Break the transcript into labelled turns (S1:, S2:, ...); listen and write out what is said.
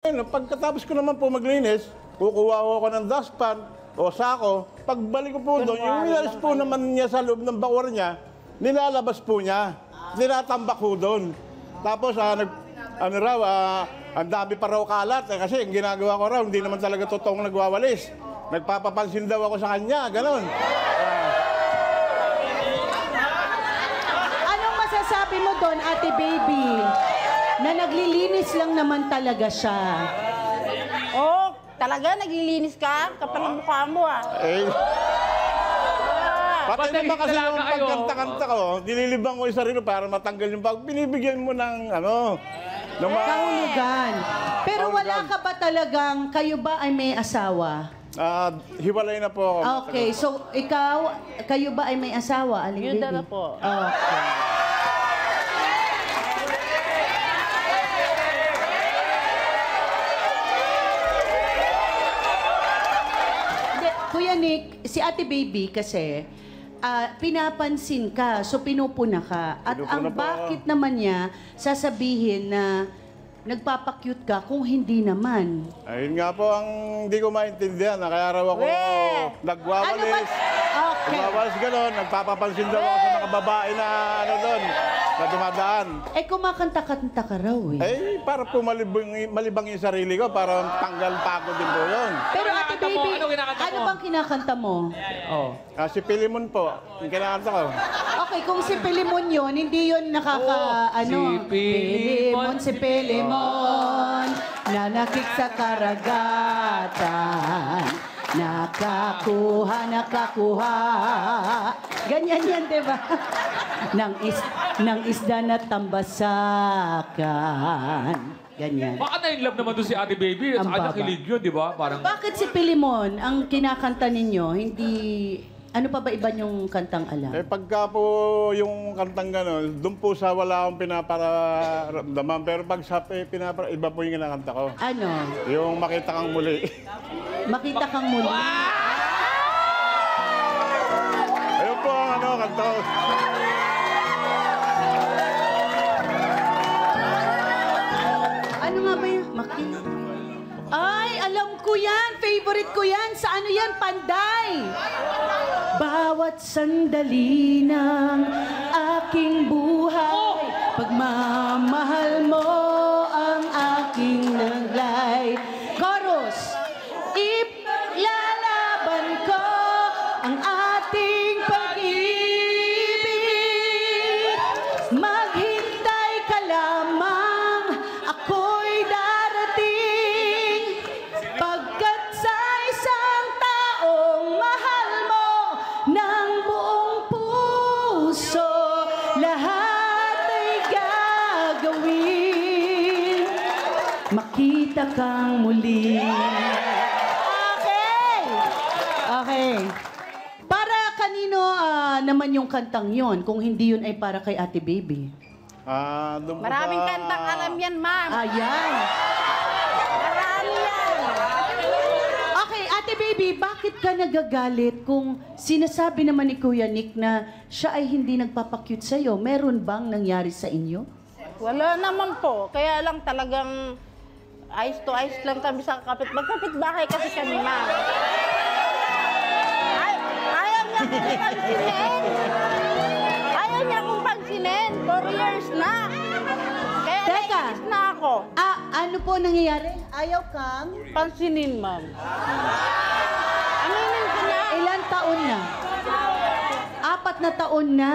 S1: Pagkatapos ko naman po maglinis, kukuha ko ng dustpan o sako. Pagbalik ko po doon, yung minalis po naman niya sa loob ng bakura niya, nilalabas po niya. Tinatambak po doon. Tapos, ang dami pa raw kalat. Kasi ang ginagawa ko raw, hindi naman talaga totoong nagwawalis. Nagpapapansin daw ako sa kanya, ganon.
S2: Anong masasabi mo doon, Ate Baby? Na naglilinis lang naman talaga siya.
S3: Oh, talaga naglilinis ka? Kapal ang mukha mo ah.
S1: Pati naman kasi yung pagkanta-kanta ko, nililibang ko yung sarili para matanggal yung pag binibigyan mo ng
S2: kahulugan. Pero wala ka ba talagang, kayo ba ay may asawa?
S1: Hiwalay na po ako.
S2: Okay, so kayo ba ay may asawa? Aling
S3: Yun
S2: Baby?
S3: na po.
S2: Okay. Kuya Nick, si Ate Baby kasi, pinapansin ka, so pinupuna ka. At ang bakit naman niya sasabihin na nagpapakyut ka kung hindi naman?
S1: Ayun nga po ang hindi ko maintindihan. Kaya raw ako nagwawalis.
S2: Okay.
S1: Nagwawalis gano'n. Nagpapapansin daw ako sa mga babae na doon, na dumadaan.
S2: Kumakanta-kanta ka raw eh.
S1: Para po malibang yung sarili ko, para tanggal pagod din po yun.
S2: Pero Ate Baby, ano bang kinakanta mo?
S1: Si Pilimon po, yung kinakanta ko.
S2: Okay, kung si Pilimon yun, hindi yun si Pilimon, nanakik sa karagatan, nakakuha. Ganyan yan, diba? Nang isda na tambasakan. Ganyan.
S4: Baka na-inlove naman doon si Ate Baby at saka nakilig yun, di ba? Parang...
S2: Bakit si Pilimon ang kinakanta ninyo, hindi... Ano pa ba iba yung kantang alam?
S1: Pagka po yung kantang gano'n, doon po sa wala akong pinaparamdaman. Pero pag sa iba po yung kinakanta ko.
S2: Ano?
S1: Yung Makita Kang Muli.
S2: Makita Kang Muli?
S1: Ayun po ang kanta ko.
S2: Ano nga ba yun? Makita. Ay, alam ko yan. Favorite ko yan. Sa ano yan? Panday. Bawat sandali ng aking buhay, pagmamahal mo ang aking naglay. Chorus. Iplalaban ko ang ating pag-ibig. Maghintay ka lamang, ako'y darating. Pagkat sa isang taong mahal mo ng buong puso, lahat ay gagawin. Makita kang muli. Okay. Para kanino naman yung kantang yon? Kung hindi yun ay para kay Ate Baby.
S3: Maraming kantang alam yan, ma'am.
S2: Ayan.
S3: Marami yan.
S2: Okay, Ate Baby, bakit ka nagagalit kung sinasabi naman ni Kuya Nick na siya ay hindi nagpapakyut sa'yo? Meron bang nangyari sa inyo?
S3: Wala naman po. Kaya lang talagang eyes to eyes lang kami sa magkapit-bahay kasi kami, ma'am. Ayaw niya akong pansinin. 4 years na. Kaya naiinis na ako.
S2: Ano po nangyayari? Ayaw kang?
S3: Pansinin, ma'am. Aminin ko na.
S2: Ilan taon na? 4 na taon na.